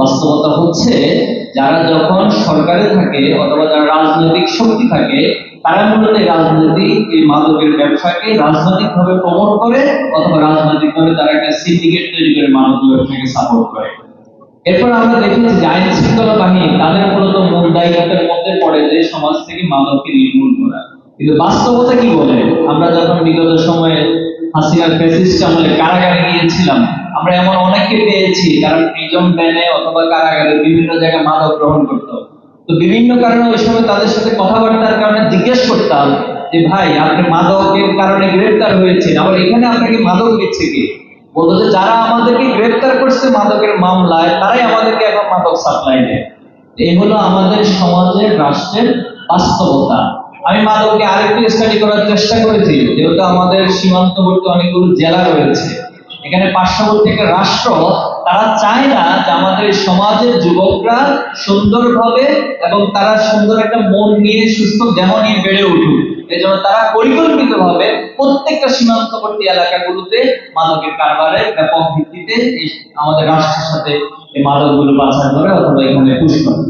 বাস্তবতা হচ্ছে যারা যখন সরকারে থাকে অথবা যারা রাজনৈতিক শক্তি থাকে তারা মূলত এই মাদকের ব্যবসাকে রাজনৈতিকভাবে প্রমোট করে অথবা রাজনৈতিকভাবে তারা একটা সিন্ডিকেট তৈরি করে মাদক ব্যবসাকে সাপোর্ট করে। এরপর আমরা দেখেছি যে আইন শৃঙ্খলা বাহিনী তাদের মূলত মূল দায়িত্বের মধ্যে পড়ে যে সমাজ থেকে মাদককে নির্মূল করা। কিন্তু বাস্তবতা কি বলে? আমরা যখন বিগত সময়ে হাসিনার ফ্যাসিস্ট আমলে কারাগারে গিয়েছিলাম, আমরা এমন অনেককে পেয়েছি যারা প্রিজন ভ্যানে অথবা কারাগারে বিভিন্ন জায়গায় মাদক গ্রহণ করত। তো বিভিন্ন কারণে ওই সময় তাদের সাথে কথাবার্তার কারণে জিজ্ঞেস করতাম যে ভাই আপনি মাদকের কারণে গ্রেফতার হয়েছেন, আবার এখানে আপনাকে মাদক দিচ্ছে কে? বলতো যে যারা আমাদেরকে গ্রেফতার করছে মাদকের মামলায় তারাই আমাদেরকে এখন মাদক সাপ্লাই দেয়। এই হলো আমাদের সমাজের রাষ্ট্রের বাস্তবতা। আমি মাদককে আরেকটু স্টাডি করার চেষ্টা করেছি, যেহেতু আমাদের সীমান্তবর্তী অনেকগুলো জেলা রয়েছে, এখানে পার্শ্ববর্তী একটা রাষ্ট্র তারা চায় না যে আমাদের সমাজের যুবকরা সুন্দরভাবে এবং তারা সুন্দর একটা মন নিয়ে সুস্থ দেহ নিয়ে বেড়ে উঠুক। এই জন্য তারা পরিকল্পিতভাবে প্রত্যেকটা সীমান্তবর্তী এলাকাগুলোতে মাদকের কারবারের ব্যাপক ভিত্তিতে আমাদের রাষ্ট্রের সাথে এই মাদকগুলো পাচার করে অথবা এখানে পুশ করে।